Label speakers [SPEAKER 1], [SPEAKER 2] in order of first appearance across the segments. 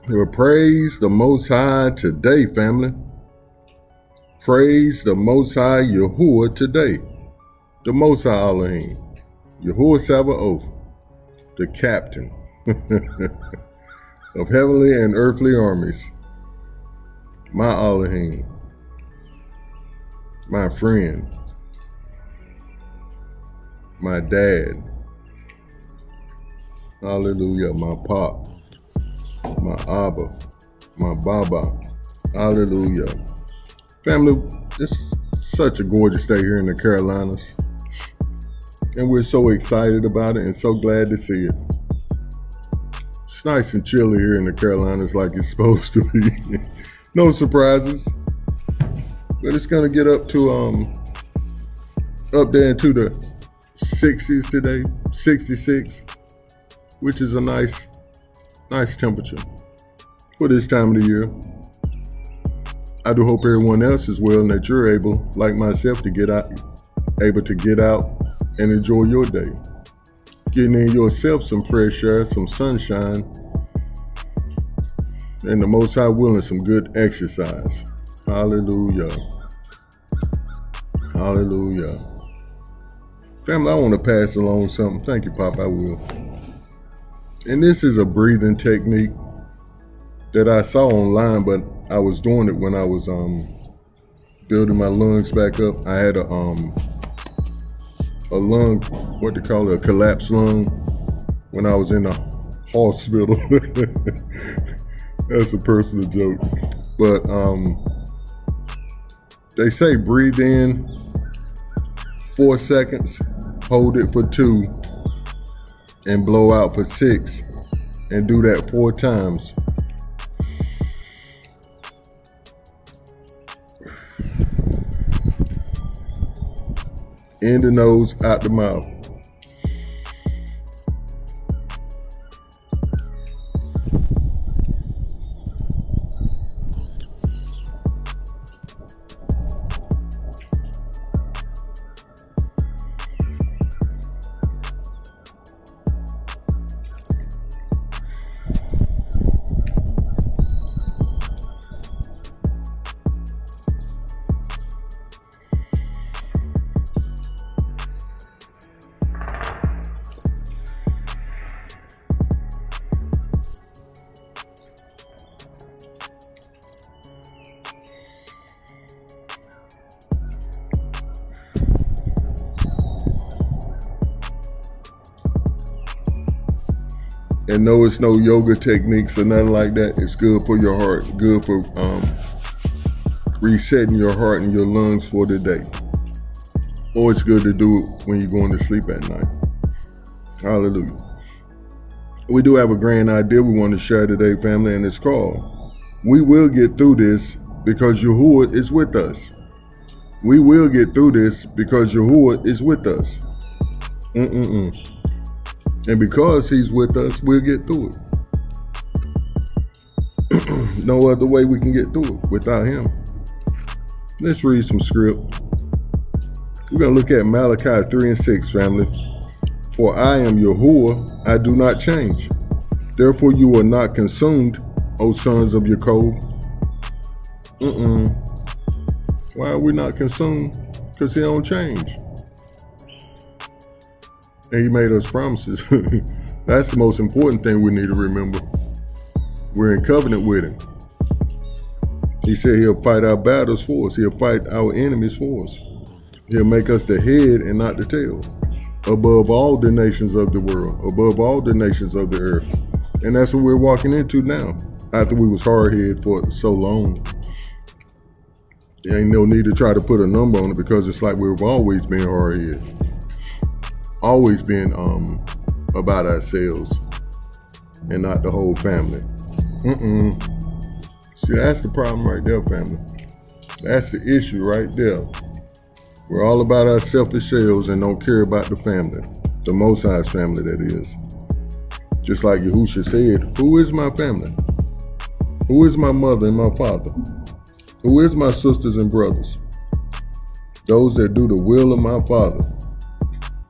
[SPEAKER 1] Well, praise the Most High today, family. Praise the Most High Yahuah today. The Most High Elohim. Yahuah Sabaoth, the captain of heavenly and earthly armies. My Elohim, my friend, my dad. Hallelujah, my pop, my Abba, my Baba. Hallelujah. Family, this is such a gorgeous day here in the Carolinas. And we're so excited about it and so glad to see it. It's nice and chilly here in the Carolinas like it's supposed to be. No surprises. But it's gonna get up to up there into the 60s today, 66, which is a nice temperature for this time of the year. I do hope everyone else is well and that you're able, like myself, to get out and enjoy your day. Getting in yourself some fresh air, some sunshine, and the Most High willing, some good exercise. Hallelujah. Hallelujah. Family, I want to pass along something. Thank you, Pop, I will. And this is a breathing technique that I saw online, but I was doing it when I was building my lungs back up. I had a lung, what they call it, a collapsed lung when I was in the hospital. That's a personal joke. But they say breathe in 4 seconds, hold it for 2, and blow out for 6, and do that 4 times. In the nose, out the mouth. And no, it's no yoga techniques or nothing like that. It's good for your heart, good for resetting your heart and your lungs for the day. Or it's good to do it when you're going to sleep at night. Hallelujah. We do have a grand idea we want to share today, family, and it's called, We Will Get Through This Because Yahuah is With Us. We will get through this because Yahuah is with us. And because he's with us, we'll get through it. No other way we can get through it without him. Let's read some script. We're going to look at Malachi 3 and 6, family. For I am Yahuah, I do not change. Therefore you are not consumed, O sons of Jacob. Why are we not consumed? Because he don't change. And he made us promises. That's the most important thing we need to remember. We're in covenant with him. He said he'll fight our battles for us. He'll fight our enemies for us. He'll make us the head and not the tail. Above all the nations of the world. Above all the nations of the earth. And that's what we're walking into now. After we was hard-headed for so long. There ain't no need to try to put a number on it because it's like we've always been hard-headed. Always been about ourselves and not the whole family. See, that's the problem right there, family. That's the issue right there. We're all about our selfish selves and don't care about the family. The Most High's family, that is. Just like Yahushua said, who is my family? Who is my mother and my father? Who is my sisters and brothers? Those that do the will of my Father.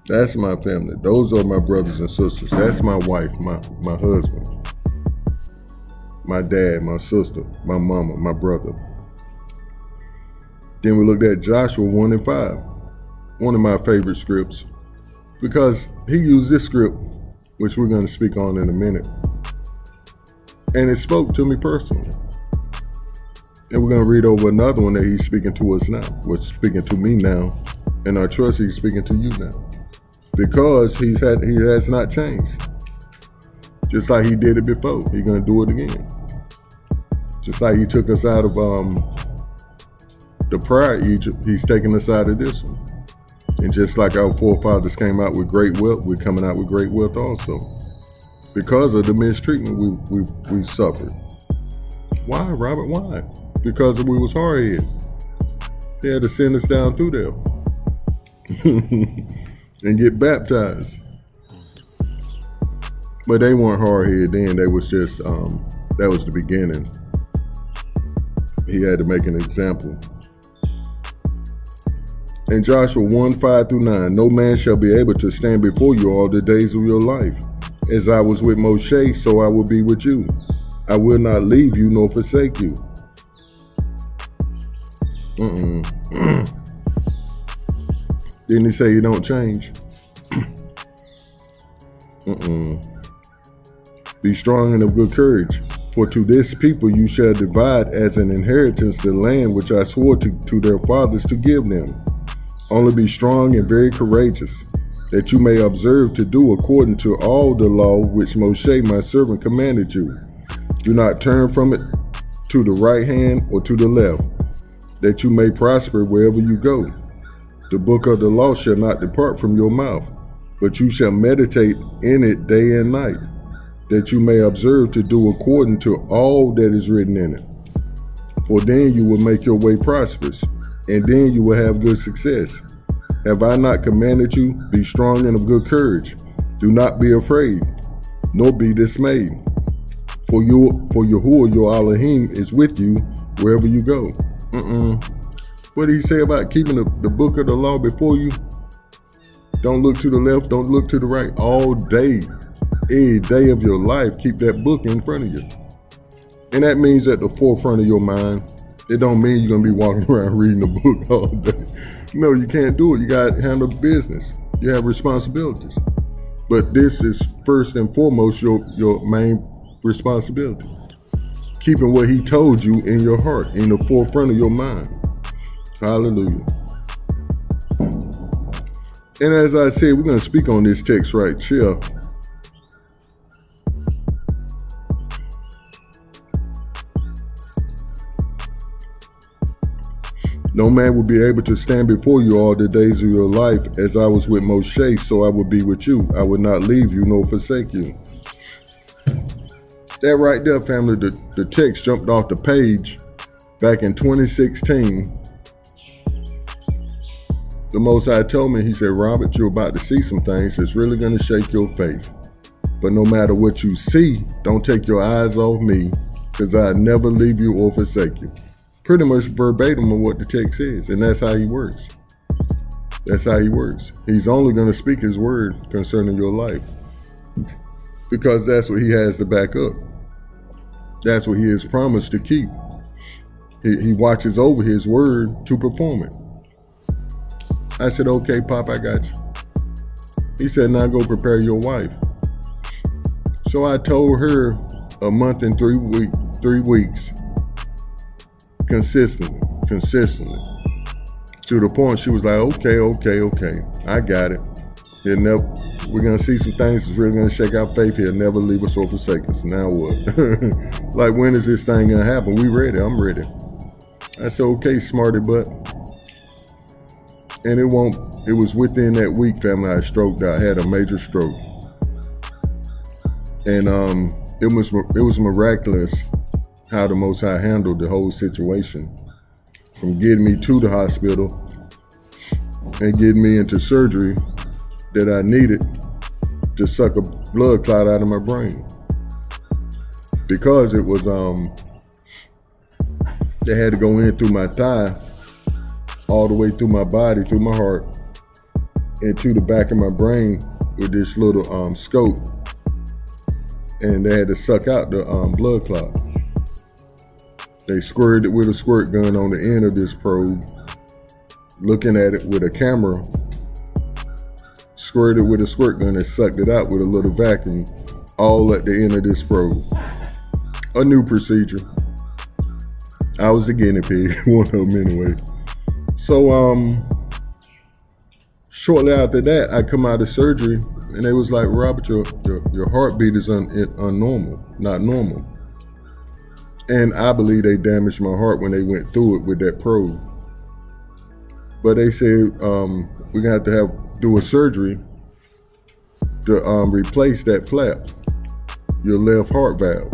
[SPEAKER 1] That's my family. Those are my brothers and sisters. That's my wife, my husband. my dad, my sister, my mama, my brother. Then we looked at Joshua 1 and 5, one of my favorite scripts, because he used this script, which we're going to speak on in a minute, and it spoke to me personally. And we're going to read over another one that he's speaking to us now, what's speaking to me now, and I trust he's speaking to you now, because he has not changed. Just like he did it before, he's going to do it again. Just like he took us out of the prior Egypt, he's taking us out of this one. And just like our forefathers came out with great wealth, we're coming out with great wealth also. Because of the mistreatment we suffered. Why, Robert? Why? Because we was hard-headed. They had to send us down through there and get baptized. But they weren't hard-headed then. They was just, that was the beginning. He had to make an example. In Joshua 1, 5 through 9, no man shall be able to stand before you all the days of your life. As I was with Moshe, so I will be with you. I will not leave you nor forsake you. Didn't he say he don't change? Be strong and of good courage, for to this people you shall divide as an inheritance the land which I swore to their fathers to give them. Only be strong and very courageous, that you may observe to do according to all the law which Moshe my servant commanded you. Do not turn from it to the right hand or to the left, that you may prosper wherever you go. The book of the law shall not depart from your mouth, but you shall meditate in it day and night, that you may observe to do according to all that is written in it. For then you will make your way prosperous, and then you will have good success. Have I not commanded you? Be strong and of good courage. Do not be afraid, nor be dismayed. For Yahuah your Elohim is with you wherever you go. What did he say about keeping the book of the law before you? Don't look to the left, don't look to the right. All day, every day of your life, keep that book in front of you. And that means at the forefront of your mind. It don't mean you're going to be walking around reading a book all day. No, you can't do it. You got to handle business. You have responsibilities. But this is first and foremost your main responsibility. Keeping what he told you in your heart, in the forefront of your mind. Hallelujah. And as I said, we're going to speak on this text right here. No man will be able to stand before you all the days of your life. As I was with Moshe, so I will be with you. I will not leave you nor forsake you. That right there, family, the text jumped off the page back in 2016. The Most High told me, he said, Robert, you're about to see some things that's really going to shake your faith. But no matter what you see, don't take your eyes off me, because I never leave you or forsake you. Pretty much verbatim of what the text is, and that's how he works. That's how he works. He's only going to speak his word concerning your life, because that's what he has to back up. That's what he has promised to keep. He watches over his word to perform it. I said, okay, Pop, I got you. He said, now go prepare your wife. So I told her a month and 3 weeks, consistently, to the point she was like, okay, I got it. We're going to see some things that's really going to shake our faith. He'll never leave us or forsake us. Now what? Like, when is this thing going to happen? We ready. I'm ready. I said, okay, smarty butt. And it was within that week, family, I stroked out. I had a major stroke. And it was miraculous how the Most High handled the whole situation, from getting me to the hospital and getting me into surgery that I needed to suck a blood clot out of my brain. Because it was, they had to go in through my thigh, all the way through my body, through my heart, and to the back of my brain with this little scope. And they had to suck out the blood clot. They squirted it with a squirt gun on the end of this probe, looking at it with a camera, squirted it with a squirt gun and sucked it out with a little vacuum, all at the end of this probe. A new procedure. I was the guinea pig, one of them anyway. So shortly after that, I come out of surgery and they was like, Robert, your heartbeat is unnormal, not normal. And I believe they damaged my heart when they went through it with that probe. But they said we're gonna have to do a surgery to replace that flap, your left heart valve.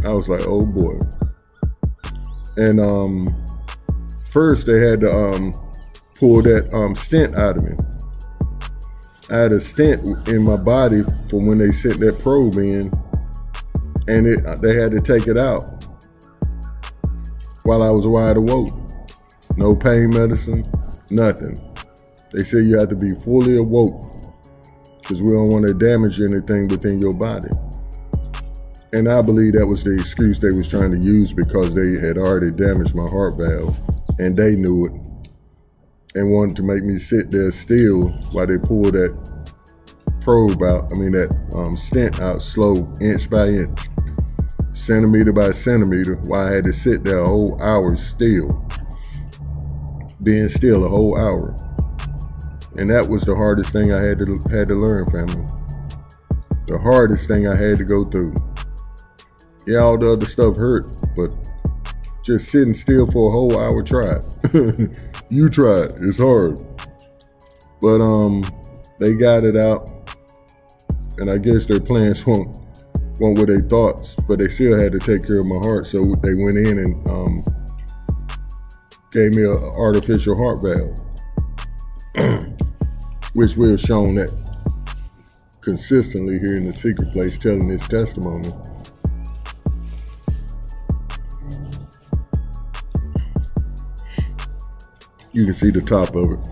[SPEAKER 1] I was like, oh boy. And first they had to pull that stent out of me. I had a stent in my body from when they sent that probe in, and they had to take it out while I was wide awake. No pain medicine, nothing. They said you have to be fully awoke because we don't want to damage anything within your body. And I believe that was the excuse they was trying to use because they had already damaged my heart valve and they knew it and wanted to make me sit there still while they pulled that probe out, that stent out slow, inch by inch, centimeter by centimeter, while I had to sit there a whole hour still, being still a whole hour. And that was the hardest thing I had to learn, family. The hardest thing I had to go through. Yeah, all the other stuff hurt, but just sitting still for a whole hour, try it. You try it, it's hard. But they got it out, and I guess their plans weren't what they thought, but they still had to take care of my heart, so they went in and gave me an artificial heart valve, which we have shown that consistently here in the secret place, telling this testimony. You can see the top of it.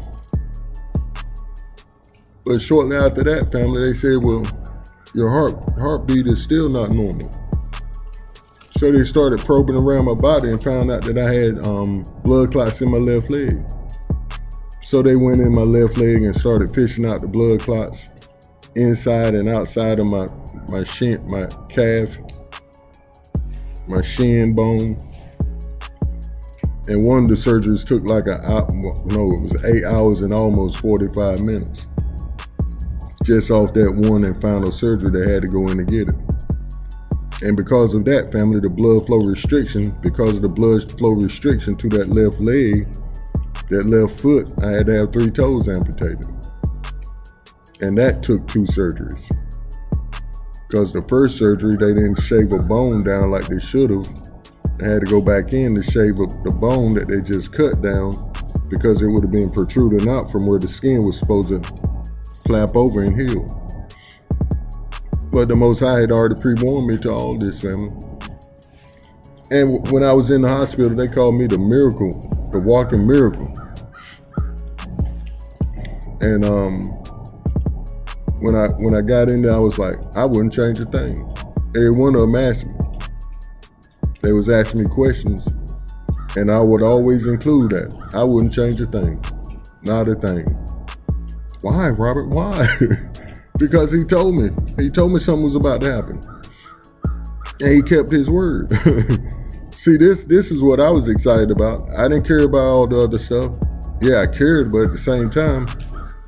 [SPEAKER 1] But shortly after that, family, they said, well, your heartbeat is still not normal. So they started probing around my body and found out that I had blood clots in my left leg. So they went in my left leg and started fishing out the blood clots inside and outside of my calf, my shin bone. And one of the surgeries took it was 8 hours and almost 45 minutes. Just off that one and final surgery, they had to go in to get it. And because of that, family, the blood flow restriction, because of the blood flow restriction to that left leg, that left foot, I had to have 3 toes amputated. And that took 2 surgeries. Because the first surgery, they didn't shave a bone down like they should have. I had to go back in to shave up the bone that they just cut down because it would have been protruding out from where the skin was supposed to flap over and heal. But the Most High had already pre-warned me to all this, family. And when I was in the hospital, they called me the miracle, the walking miracle. And when I got in there, I was like, I wouldn't change a thing. Every one of them asked me. They was asking me questions, and I would always include that. I wouldn't change a thing, not a thing. Why, Robert? Why? Because he told me something was about to happen, and he kept his word. See, this is what I was excited about. I didn't care about all the other stuff. Yeah, I cared, but at the same time,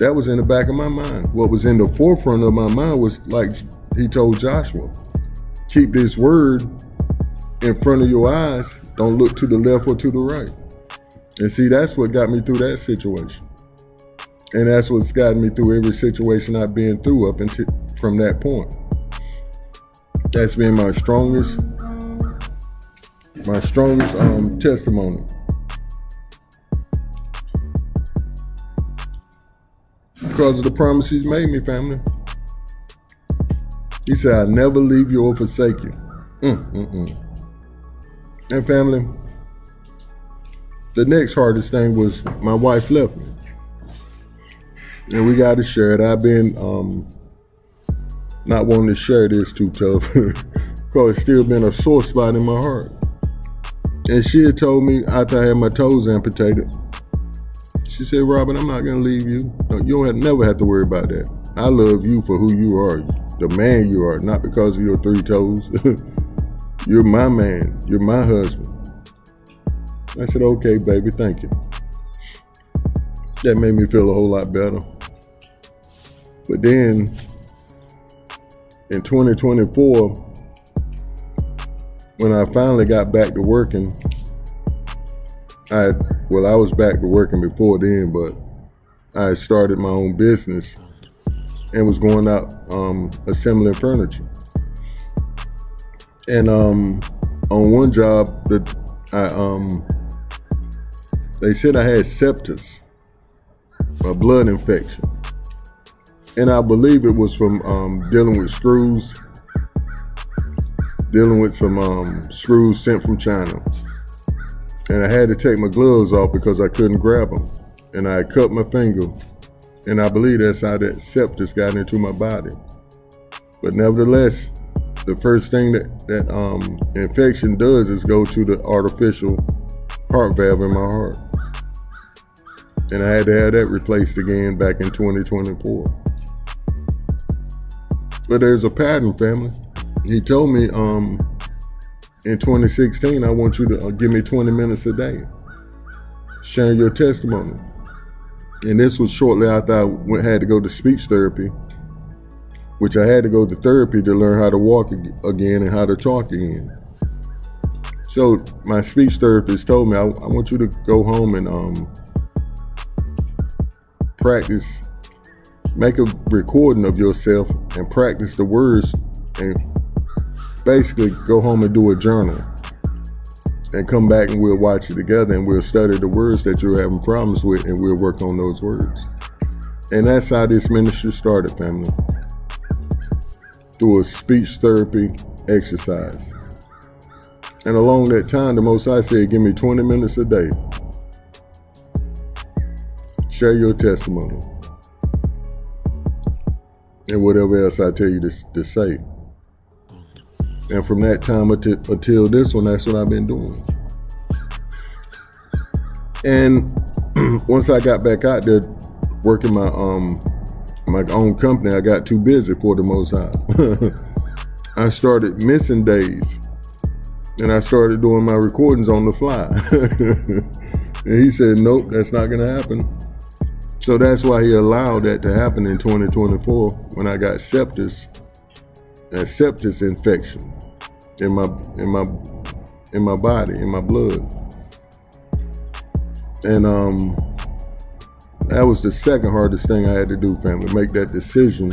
[SPEAKER 1] that was in the back of my mind. What was in the forefront of my mind was like he told Joshua, keep this word in front of your eyes. Don't look to the left or to the right. And see, that's what got me through that situation. And that's what's gotten me through every situation I've been through up until from that point. That's been my strongest testimony. Because of the promise he's made me, family. He said, I'll never leave you or forsake you. And family, the next hardest thing was my wife left me. And we got to share it. I've been not wanting to share this too tough because it's still been a sore spot in my heart. And she had told me after I had my toes amputated, she said, Robin, I'm not going to leave you. No, you don't never have to worry about that. I love you for who you are, the man you are, not because of your 3 toes. You're my man. You're my husband. I said, okay, baby, thank you. That made me feel a whole lot better. But then in 2024, when I finally got back to working, I was back to working before then, but I started my own business and was going out assembling furniture. And on one job that they said I had sepsis, a blood infection. And I believe it was from dealing with screws, dealing with some screws sent from China. And I had to take my gloves off because I couldn't grab them. And I cut my finger. And I believe that's how that sepsis got into my body. But nevertheless, the first thing that infection does is go to the artificial heart valve in my heart. And I had to have that replaced again back in 2024. But there's a pattern, family. He told me in 2016, I want you to give me 20 minutes a day, sharing your testimony. And this was shortly after I had to go to speech therapy, which I had to go to therapy to learn how to walk again and how to talk again. So my speech therapist told me, I want you to go home and practice, make a recording of yourself and practice the words, and basically go home and do a journal and come back and we'll watch it together and we'll study the words that you're having problems with and we'll work on those words. And that's how this ministry started, family, through a speech therapy exercise. And along that time, the Most High said, give me 20 minutes a day. Share your testimony. And whatever else I tell you to say. And from that time until this one, that's what I've been doing. And once I got back out there working my own company, I got too busy for the Most High. I started missing days. And I started doing my recordings on the fly. And he said, nope, that's not going to happen. So that's why he allowed that to happen in 2024 when I got sepsis infection in my body, in my blood. And that was the second hardest thing I had to do, family, make that decision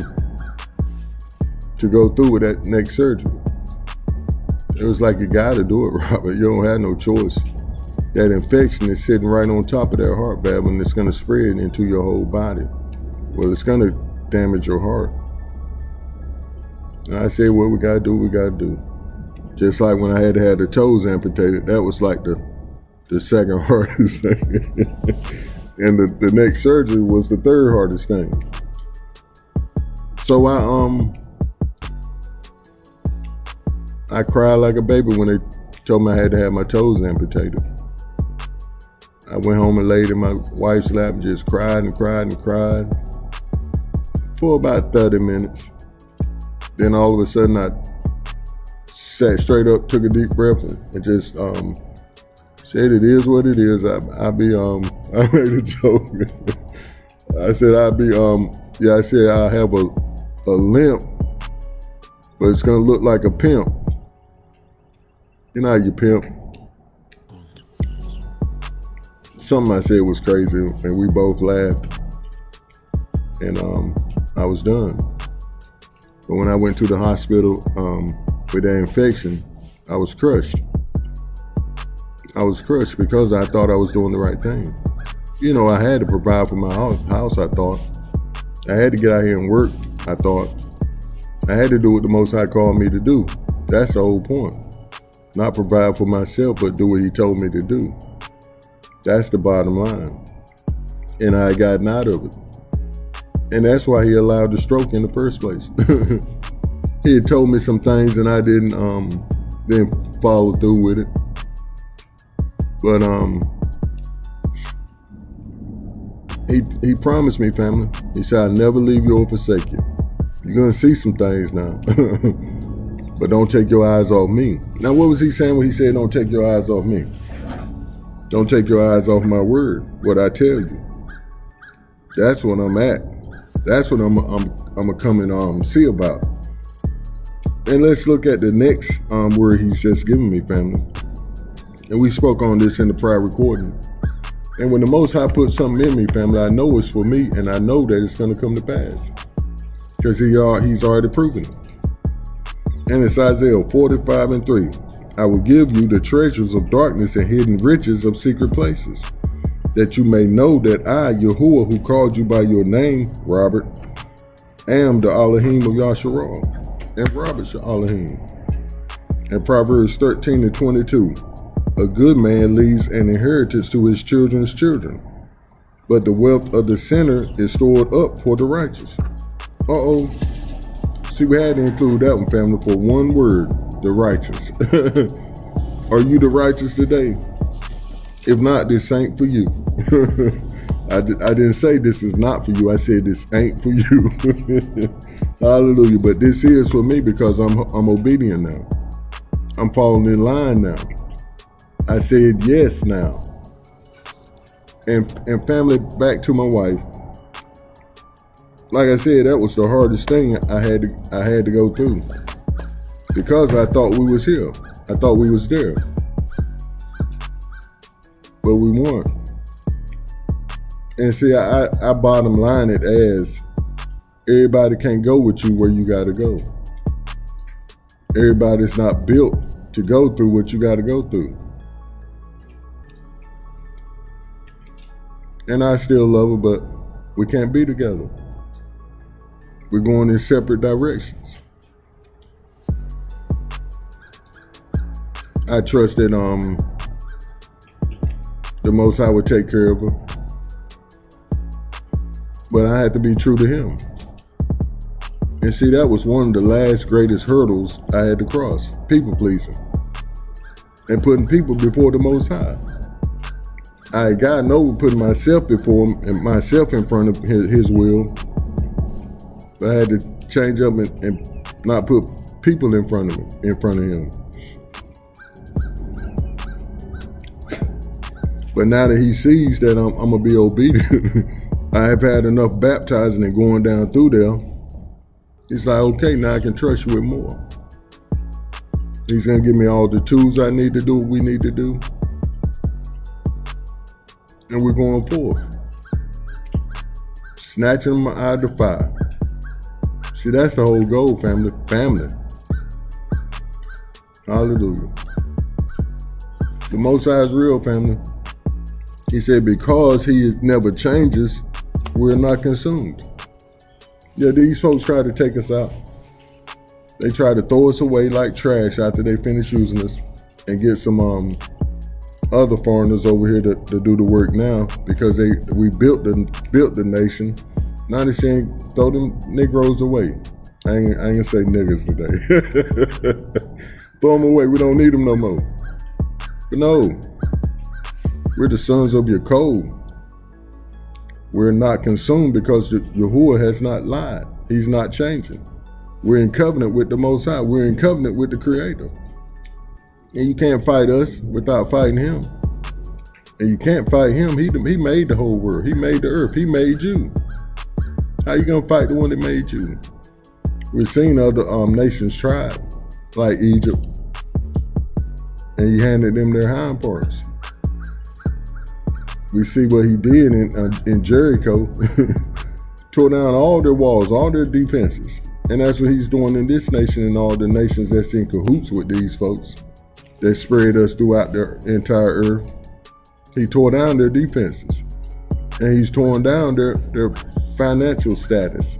[SPEAKER 1] to go through with that neck surgery. It was like, you gotta do it, Robert. You don't have no choice. That infection is sitting right on top of that heart valve and it's gonna spread into your whole body. Well, it's gonna damage your heart. And I say, what we gotta do, we gotta do. Just like when I had to have the toes amputated, that was like the second hardest thing. And the neck surgery was the third hardest thing. So I cried like a baby when they told me I had to have my toes amputated. I went home and laid in my wife's lap and just cried and cried and cried for about 30 minutes. Then all of a sudden I sat straight up, took a deep breath and just said, it is what it is. I made a joke. I said, I said I have a limp, but it's gonna look like a pimp. You know how you pimp? Something I said was crazy and we both laughed. And I was done. But when I went to the hospital with that infection, I was crushed. I was crushed because I thought I was doing the right thing. You know, I had to provide for my house, I thought. I had to get out here and work, I thought. I had to do what the Most High called me to do. That's the whole point. Not provide for myself, but do what he told me to do. That's the bottom line. And I had gotten out of it. And that's why he allowed the stroke in the first place. He had told me some things and I didn't follow through with it. But he promised me, family. He said, "I'll never leave you or forsake you." You're gonna see some things now, but don't take your eyes off me. Now, what was he saying when he said, "Don't take your eyes off me"? Don't take your eyes off my word. What I tell you. That's what I'm at. That's what I'm gonna come and see about. And let's look at the next word he's just given me, family. And we spoke on this in the prior recording. And when the Most High puts something in me, family, I know it's for me, and I know that it's gonna come to pass, because he's already proven it. And it's Isaiah 45:3. I will give you the treasures of darkness and hidden riches of secret places, that you may know that I, Yahuah, who called you by your name, Robert, am the Elohim of Yasharal, and Robert's Elohim. And Proverbs 13:22. A good man leaves an inheritance to his children's children, but the wealth of the sinner is stored up for the righteous. See, we had to include that one, family, for one word, the righteous. Are you the righteous today? If not, this ain't for you. I didn't say this is not for you. I said this ain't for you. Hallelujah. But this is for me, because I'm obedient now. I'm falling in line now. I said yes now. And family, back to my wife. Like I said, that was the hardest thing I had to go through, because I thought we was here. I thought we was there. But we weren't. And see, I bottom line it as, everybody can't go with you where you gotta go. Everybody's not built to go through what you gotta go through. And I still love her, but we can't be together. We're going in separate directions. I trust that the Most High would take care of her, but I had to be true to him. And see, that was one of the last greatest hurdles I had to cross: people pleasing and putting people before the Most High. I got over putting myself before him and myself in front of his will. But I had to change up and not put people in front of him. But now that he sees that I'm gonna be obedient, I have had enough baptizing and going down through there. He's like, okay, now I can trust you with more. He's gonna give me all the tools I need to do what we need to do. And we're going forth. Snatching them out of the fire. See, that's the whole goal, family. Family. Hallelujah. The Most High is real, family. He said, because he never changes, we're not consumed. Yeah, these folks try to take us out. They try to throw us away like trash after they finish using us, and get some other foreigners over here to do the work now, because we built the nation. Now they're saying throw them Negroes away. I ain't gonna say niggas today. Throw them away. We don't need them no more. But no, we're the sons of your code. We're not consumed because Yahuah has not lied. He's not changing. We're in covenant with the Most High. We're in covenant with the Creator. And you can't fight us without fighting him. And you can't fight him. He made the whole world. He made the earth. He made you. How you gonna fight the one that made you? We've seen other nations try, like Egypt, and he handed them their hind parts. We see what he did in Jericho, tore down all their walls, all their defenses. And that's what he's doing in this nation and all the nations that's in cahoots with these folks that spread us throughout the entire earth. He tore down their defenses, and he's torn down their financial status,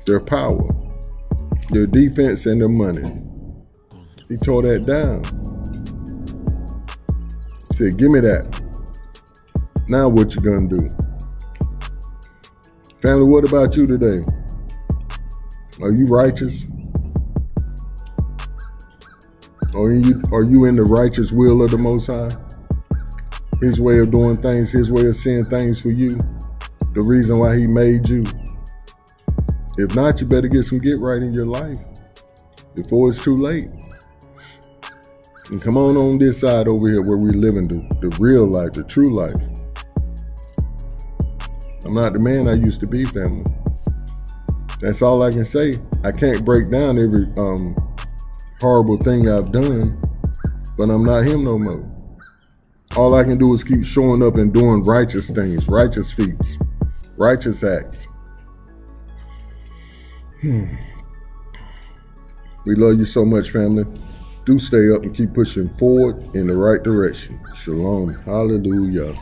[SPEAKER 1] their power, their defense, and their money. He tore that down. He said, give me that. Now what you gonna do? Family, what about you today? Are you righteous? Are you in the righteous will of the Most High? His way of doing things, his way of seeing things for you, the reason why he made you. If not, you better get some get right in your life before it's too late. And come on this side over here where we living the real life, the true life. I'm not the man I used to be, family. That's all I can say. I can't break down every horrible thing I've done, but I'm not him no more. All I can do is keep showing up and doing righteous things, righteous feats, righteous acts. We love you so much, family. Do stay up and keep pushing forward in the right direction. Shalom. Hallelujah.